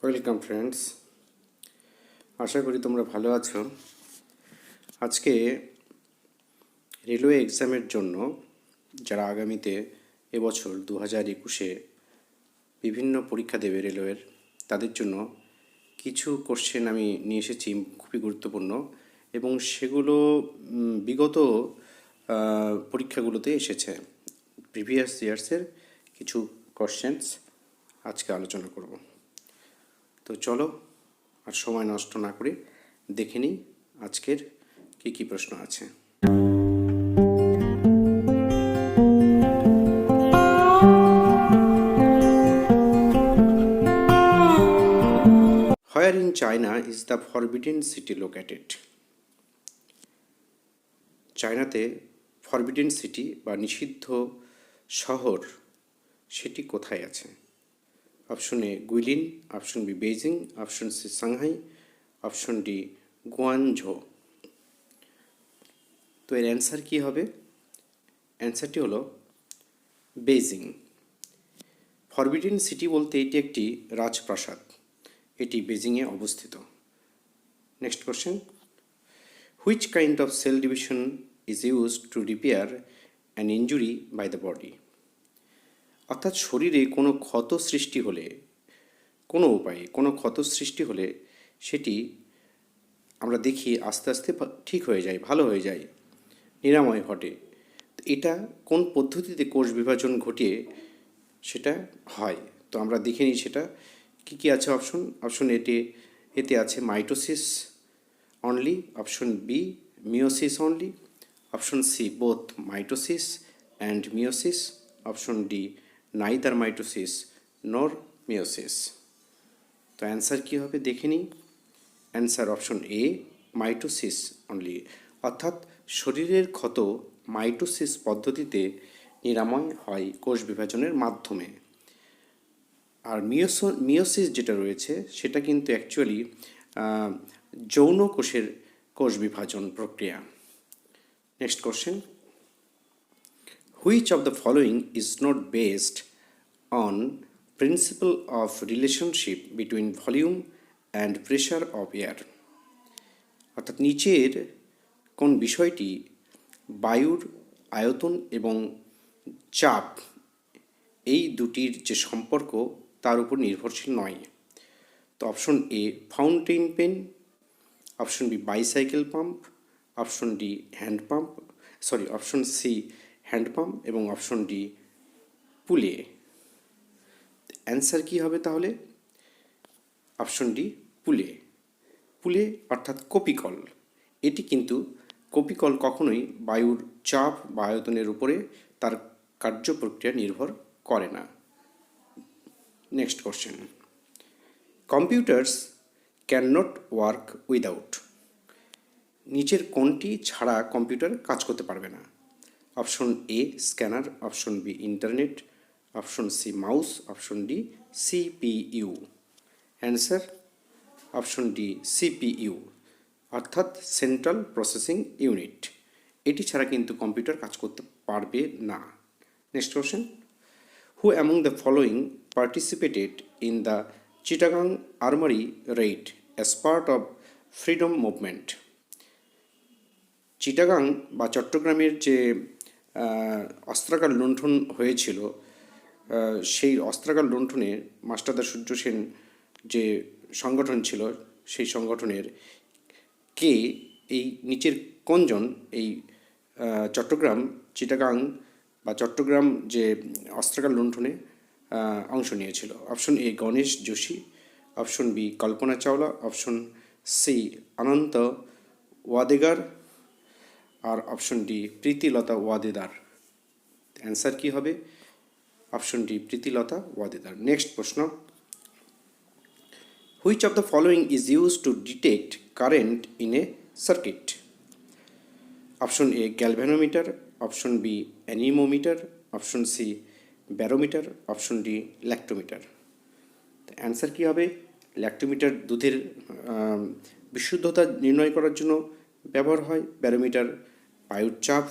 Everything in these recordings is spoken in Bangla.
ওয়েলকাম ফ্রেন্ডস, আশা করি তোমরা ভালো আছো। আজকে রেলওয়ে এক্সামের জন্য যারা আগামীতে এবছর 2021-এ বিভিন্ন পরীক্ষা দেবে রেলওয়ের, তাদের জন্য কিছু কোশ্চেন আমি নিয়ে এসেছি, খুবই গুরুত্বপূর্ণ, এবং সেগুলো বিগত পরীক্ষাগুলোতে এসেছে। প্রিভিয়াস ইয়ার্সের কিছু কোশ্চেন্স আজকে আলোচনা করব। তো চলো আর সময় নষ্ট না করে দেখে নিই আজকের কী কী প্রশ্ন আছে। Where in China is the Forbidden City located? চায়নাতে ফরবিডেন সিটি বা নিষিদ্ধ শহর সেটি কোথায় আছে? Option A Guilin, option B Beijing, option C Shanghai, option D Guangzhou. তো এর অ্যান্সার কী হবে? অ্যান্সারটি হলো বেইজিং। ফরবিডেন সিটি বলতে এটি একটি রাজপ্রাসাদ, এটি বেজিংয়ে অবস্থিত। Next question, which kind of cell division is used to repair an injury by the body? অর্থাৎ শরীরে কোনো ক্ষত সৃষ্টি হলে, কোনো উপায়ে কোনো ক্ষত সৃষ্টি হলে সেটি আমরা দেখি আস্তে আস্তে ঠিক হয়ে যায়, ভালো হয়ে যায়, নিরাময় ঘটে। এটা কোন পদ্ধতিতে কোষ বিভাজন ঘটিয়ে সেটা হয়? তো আমরা দেখে নিই সেটা কী কী আছে। অপশন এতে আছে mitosis only, option B meiosis only, option C both mitosis and meiosis, option D neither mitosis nor meiosis. তো অ্যান্সার কী হবে দেখে নিই। Answer option A mitosis only, অর্থাৎ শরীরের ক্ষত মাইটোসিস পদ্ধতিতে নিরাময় হয় কোষ বিভাজনের মাধ্যমে। আর মিওসিস যেটা রয়েছে সেটা কিন্তু অ্যাকচুয়ালি যৌন কোষের কোষ বিভাজন প্রক্রিয়া। Next question, which of the following is not based on principal of relationship between volume and pressure of air? অর্থাৎ নিচের কোন বিষয়টি বায়ুর আয়তন এবং চাপ এই দুটির যে সম্পর্ক তার উপর নির্ভরশীল নয়? তো option A fountain pen, option B bicycle pump, option D hand pump, option C hand pump এবং অপশন ডি পুলে। অ্যান্সার কী হবে তাহলে? অপশন ডি পুলে অর্থাৎ কপিকল। এটি কিন্তু কপিকল কখনোই বায়ুর চাপ বা আয়তনের উপরে তার কার্যপ্রক্রিয়া নির্ভর করে না। Next question, computers can not work without? নিচের কোনটি ছাড়া কম্পিউটার কাজ করতে পারবে না? Option A scanner, option B internet, option C mouse, option D CPU. Answer option D CPU, অর্থাৎ সেন্ট্রাল প্রসেসিং ইউনিট। এটি ছাড়া কিন্তু কম্পিউটার কাজ করতে পারবে না। Next question, who among the following participated in the Chittagong Armory raid as part of freedom movement? Chittagong বা চট্টগ্রামের যে অস্ত্রাগার লুণ্ঠন হয়েছিল, সেই অস্ত্রাগার লুণ্ঠনে মাস্টারদা সূর্য সেন যে সংগঠন ছিল, সেই সংগঠনের কে এই নিচের কোনজন এই চট্টগ্রাম চিটাগাং বা চট্টগ্রাম যে অস্ত্রাগার লুণ্ঠনে অংশ নিয়েছিল? Option A Ganesh Joshi, option B Kalpana Chawla, option C Ananta Waddedar, আর option D Pritilata Waddedar. Answer কী হবে? Option D Pritilata Waddedar. Next প্রশ্ন, which of the following is use to detect current in a circuit? Option A galvanometer, option B anemometer, option C barometer, option D lactometer. Answer কী হবে? ল্যাক্টোমিটার দুধের বিশুদ্ধতা নির্ণয় করার জন্য ব্যবহার হয়, ব্যারোমিটার বায়ুর চাপ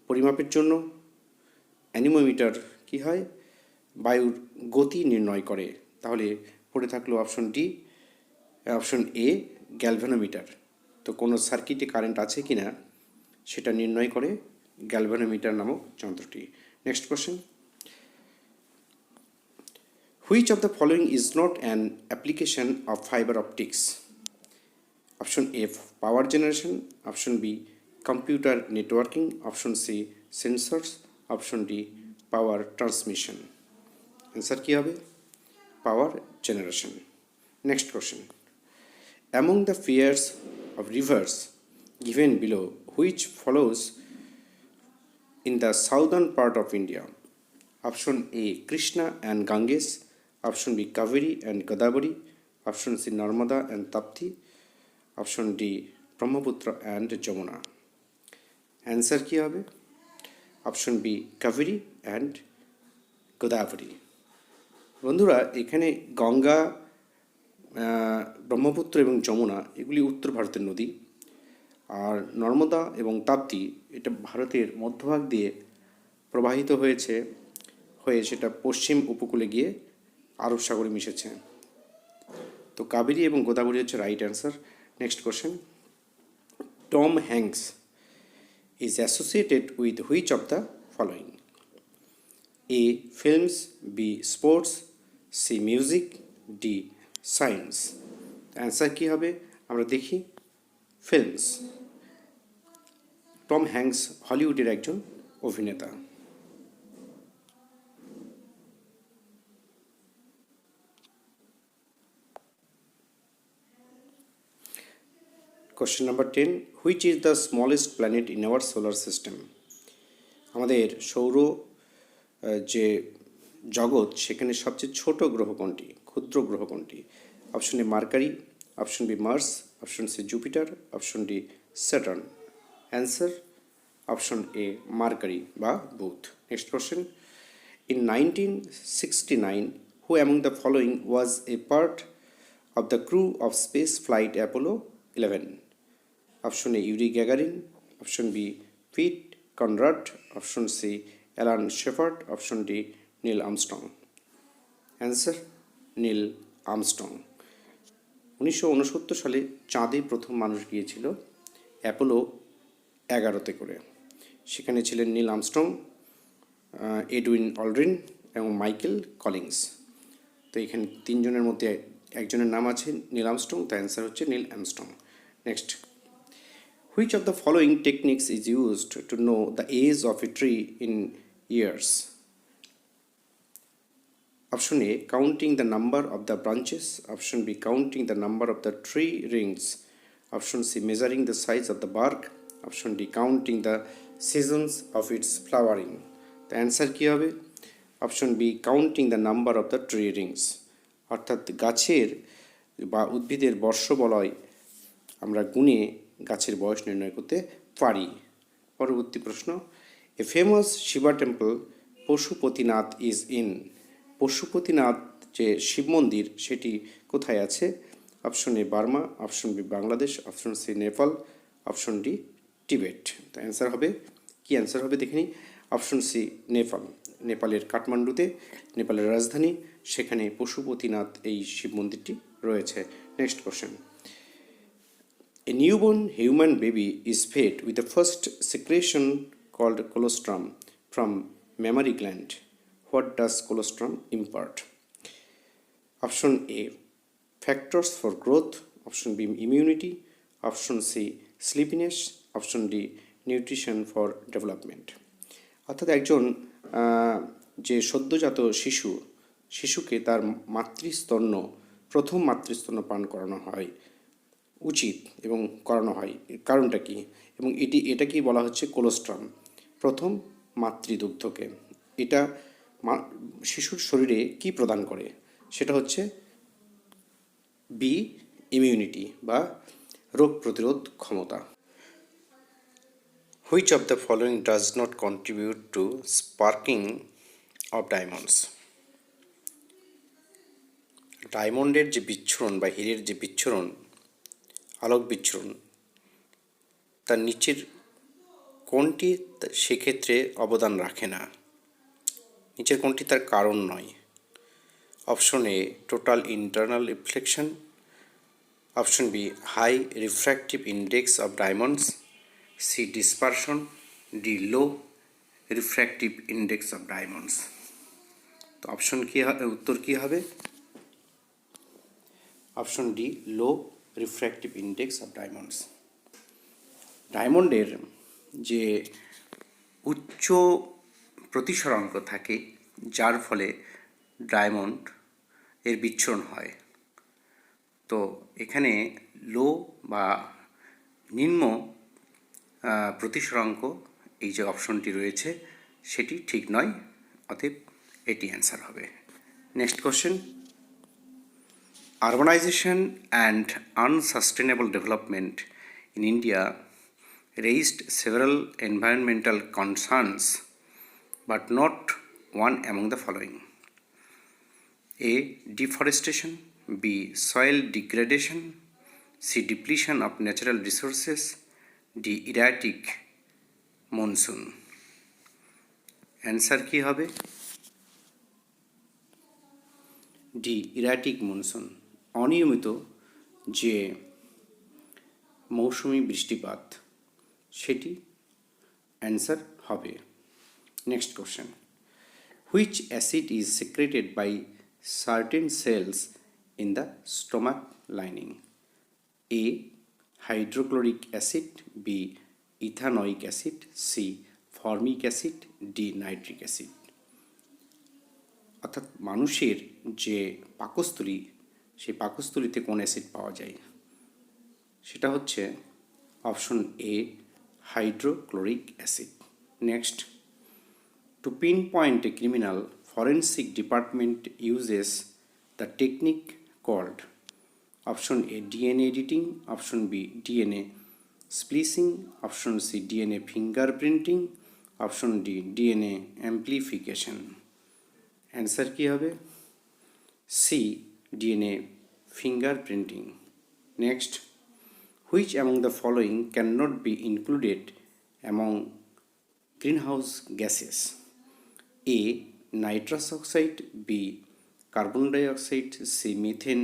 পরিমাপের জন্য, অ্যানিমোমিটার কী হয়? বায়ুর গতি নির্ণয় করে। তাহলে পড়ে থাকলো option D, option A galvanometer. তো কোনো সার্কিটে কারেন্ট আছে কি না সেটা নির্ণয় করে গ্যালভানোমিটার নামক যন্ত্রটি। Next question, which of the following is not an application of fibre optics? Option A power generation, option B computer networking, option C sensors, option D power transmission. Answer কী হবে? Power generation. Next question, among the pairs of rivers given below, which follows in the southern part of India? Option A Krishna and Ganges, option B Kaveri and Godavari, option C Narmada and Tapti, option D Brahmaputra and Jamuna. Answer কি হবে? Option B Kaveri and Godavari. বন্ধুরা, এখানে গঙ্গা, ব্রহ্মপুত্র এবং যমুনা এগুলি উত্তর ভারতের নদী, আর নর্মদা এবং তাপ্তি এটা ভারতের মধ্যভাগ দিয়ে প্রবাহিত হয়ে সেটা পশ্চিম উপকূলে গিয়ে আরব সাগরে মিশেছে। তো কাবেরী এবং গোদাবরী হচ্ছে right answer. Next question, Tom Hanks is associated with which of the following? A films, B sports, C music, D science. Answer কী হবে? আমরা দেখি ফিল্মস। টম হ্যাঙ্কস হলিউডের একজন অভিনেতা। Question number 10, which is the smallest planet in our solar system? আমাদের সৌর যে জগৎ সেখানে সবচেয়ে ছোট গ্রহ কোনটি, ক্ষুদ্র গ্রহ কোনটি? Option A Mercury, option B Mars, option C Jupiter, option D Saturn. Answer option A Mercury বা বুধ। Next question, in 1969 who among the following was a part of the crew of space flight Apollo 11? Option A Yuri Gagarin, option B Pete Conrad, option C Alan Shepard, option D Neil Armstrong. Answer Neil Armstrong. 1969 সালে চাঁদে প্রথম মানুষ গিয়েছিল অ্যাপোলো 11 করে। সেখানে ছিলেন নীল আর্মস্ট্রং, এডউইন অলড্রিন এবং মাইকেল কলিংস। তো এখানে তিনজনের মধ্যে একজনের নাম আছে নীল আর্মস্ট্রং, তাই অ্যান্সার হচ্ছে Neil Armstrong. Next, which of the following techniques is used to know the age of a tree in years? Option A counting the number of the branches, option B counting the number of the tree rings, option C measuring the size of the bark, option D counting the seasons of its flowering. The answer কি হবে? Option B counting the number of the tree rings, অর্থাৎ গাছের বা উদ্ভিদের বর্ষবলয় আমরা গুণে গাছের বয়স নির্ণয় করতে পারি। পরবর্তী প্রশ্ন, a famous Shiva temple Pashupatinath is in? Pashupatinath যে শিব মন্দির সেটি কোথায় আছে? Option A Burma, option B Bangladesh, option C Nepal, option D Tibet. তো অ্যান্সার হবে কি? অ্যান্সার হবে দেখে নিই, অপশন সি নেপাল। নেপালের কাঠমান্ডুতে, নেপালের রাজধানী, সেখানে পশুপতিনাথ এই শিব মন্দিরটি রয়েছে। Next question, a newborn human baby is fed with the first secretion called colostrum from mammary gland. What does colostrum impart? Option A factors for growth, option B immunity, option C sleepiness, option D nutrition for development. অর্থাৎ একজন যে সদ্যজাত শিশুকে তার প্রথম মাতৃস্তন্য পান করানো হয় উচিত এবং করানো হয়, কারণটা কি? এবং এটাকেই বলা হচ্ছে কোলোস্ট্রাম, প্রথম মাতৃদুগ্ধকে। এটা শিশুর শরীরে কি প্রদান করে? সেটা হচ্ছে বি ইমিউনিটি বা রোগ প্রতিরোধ ক্ষমতা। Which of the following does not contribute to sparking of diamonds? ডায়মন্ডের যে বিচ্ছুরণ বা হীরের যে বিচ্ছুরণ, আলোক বিচ্ছুরণ, তার নিচের কোনটি সেক্ষেত্রে অবদান রাখে না? নিচের কোনটি তার কারণ নয়? Option A total internal reflection, option B high refractive index of diamonds, C dispersion, D low refractive index of diamonds. তো অপশন কি উত্তর কি হবে? Option D low refractive index of diamonds. ডায়মন্ডের যে উচ্চ প্রতিসরাঙ্ক থাকে, যার ফলে ডায়মন্ড এর বিচ্ছুরণ হয়। তো এখানে লো বা নিম্ন প্রতিসরাঙ্ক এই যে অপশনটি রয়েছে সেটি ঠিক নয়, অতএব এটি অ্যান্সার হবে। Next question, urbanization and unsustainable development in India raised several environmental concerns, but not one among the following: A. Deforestation, B. Soil degradation, C. Depletion of natural resources, D. Erratic monsoon. Answer কি হবে? ডি ইরাটিক মনসুন, অনিয়মিত যে মৌসুমি বৃষ্টিপাত সেটি অ্যান্সার হবে। Next question, which acid is secreted by certain cells in the stomach lining? A hydrochloric acid, B ethanoic acid, C formic acid, D nitric acid. অর্থাৎ মানুষের যে পাকস্থলী, সেই পাকস্থলীতে কোন অ্যাসিড পাওয়া যায়? সেটা হচ্ছে option A hydrochloric acid. Next, to pinpoint a criminal, forensic department uses the technique called? Option A DNA editing, option B DNA splicing, option C DNA fingerprinting, option D DNA amplification. Answer কী হবে? C DNA fingerprinting. Next, which among the following can not be included among greenhouse gases? A nitrous oxide, B carbon dioxide, C methane,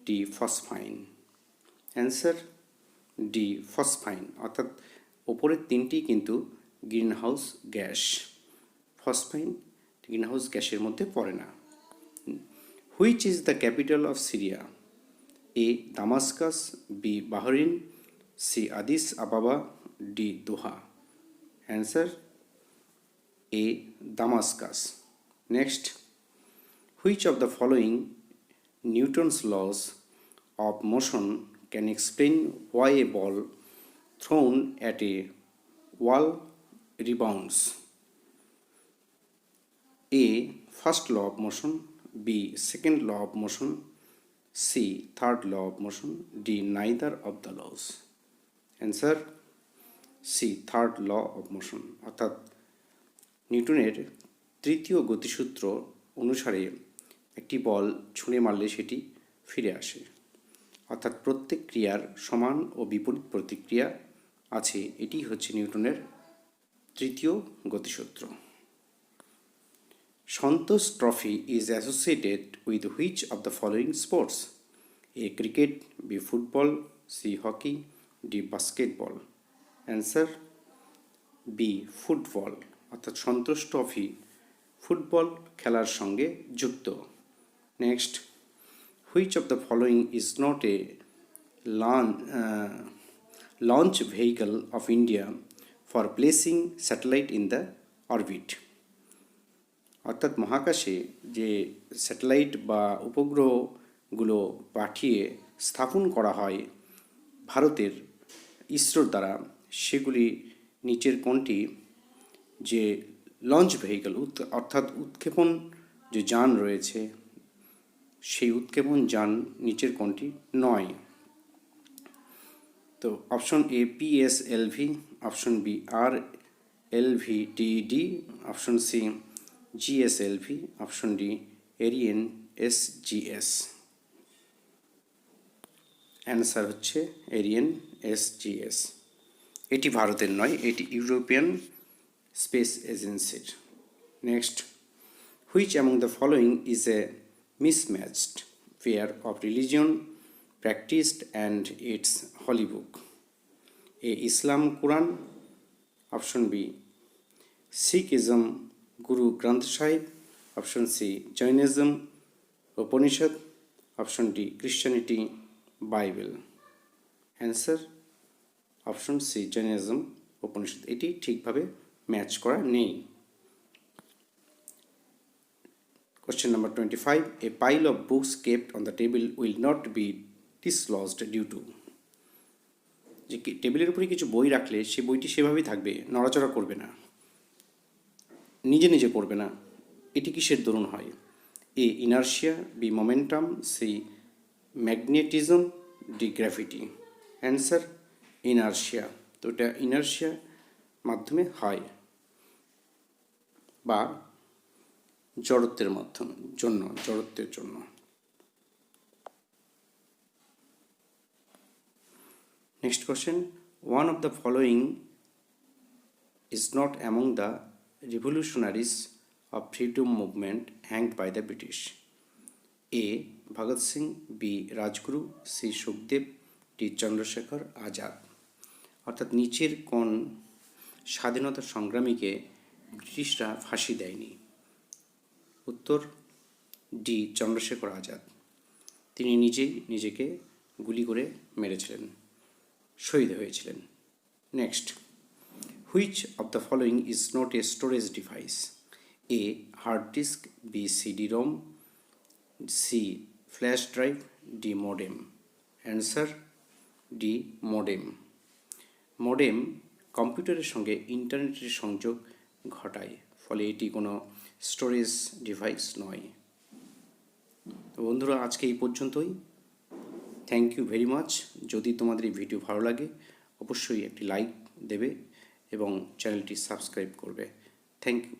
D phosphine. Answer D phosphine. অর্থাৎ ওপরের তিনটি কিন্তু গ্রিনহাউস গ্যাস, ফসফাইন গ্রিনহাউস গ্যাসের মধ্যে পড়ে না। Which is the capital of Syria? A Damascus, B Bahrain, C Addis Ababa, D Doha. Answer A Damascus. Next, which of the following Newton's laws of motion can explain why a ball thrown at a wall rebounds? A. First law of motion, B. Second law of motion, C. Third law of motion, D. Neither of the laws. Answer C. Third law of motion. অর্থাৎ নিউটনের তৃতীয় গতিসূত্র অনুসারে একটি বল ছুঁড়ে মারলে সেটি ফিরে আসে। অর্থাৎ প্রত্যেক ক্রিয়ার সমান ও বিপরীত প্রতিক্রিয়া আছে, এটি হচ্ছে নিউটনের তৃতীয় গতিসূত্র। সন্তোষ trophy is associated with which of the following sports? A. Cricket, B. Football, C. Hockey, D. Basketball. Answer B. Football. অর্থাৎ সন্তোষ ট্রফি ফুটবল খেলার সঙ্গে যুক্ত। Next, which of the following is not a launch vehicle of India for placing satellite in the orbit? অর্থাৎ মহাকাশে যে স্যাটেলাইট বা উপগ্রহগুলো পাঠিয়ে স্থাপন করা হয় ভারতের ইসরোর দ্বারা, সেগুলি নিচের কোনটি যে লঞ্চ ভেহিকল অর্থাৎ উৎক্ষেপণ যে যান রয়েছে সেই উৎক্ষেপণ যান নিচের কোনটি নয়? তো option A PSLV, option B RLVDD, option C GSLV, option D Ariane SGS। Answer হচ্ছে এরিয়েন SGS। এটি ভারতের নয়, এটি ইউরোপিয়ান স্পেস এজেন্সির। Next, which among the following is a mismatched pair of religion practiced and its holy book. A. Islam Quran. Option B. Sikhism Guru Granth Sahib. Option C. Jainism Upanishad. Option D. Christianity Bible. Answer option C, Jainism Upanishad. এটি ঠিকভাবে ম্যাচ করা নেই। Question number 25. A pile of books kept on the table will not be dislodged due to. যে টেবিলের উপরে কিছু বই রাখলে সে বইটি সেভাবেই থাকবে, নড়াচড়া করবে না, নিজে নিজে পড়বে না। এটি কিসের দরুন হয়? A. Inertia, B. Momentum, C. Magnetism, D. Gravity. Answer inertia. তো এটা ইনার্শিয়া মাধ্যমে হয় বা জড়ত্বের জন্য। Next question. One of the following is not among the revolutionaries of freedom movement hanged by the British. A. Bhagat Singh, B. Rajguru, C. Sukhdev, D. Chandrasekhar Azad. অর্থাৎ নিচের কোন স্বাধীনতা সংগ্রামীকে ব্রিটিশরা ফাঁসি দেয়নি? উত্তর ডি. চন্দ্রশেখর আজাদ। তিনি নিজেই নিজেকে গুলি করে মেরেছিলেন, শহীদ হয়েছিলেন। Next. Which of the following is not a storage device? A. Hard disk, B. CD ROM, C. Flash drive, D. Modem. Answer D. Modem. Modem কম্পিউটারের সঙ্গে ইন্টারনেটের সংযোগ ঘটায়, ফলে এটি কোনো স্টোরেজ ডিভাইস নয়। তো বন্ধুরা, আজকে এই পর্যন্তই। Thank you very much. যদি তোমাদের এই ভিডিও ভালো লাগে অবশ্যই একটি লাইক দেবে এবং চ্যানেলটি সাবস্ক্রাইব করবে। Thank you.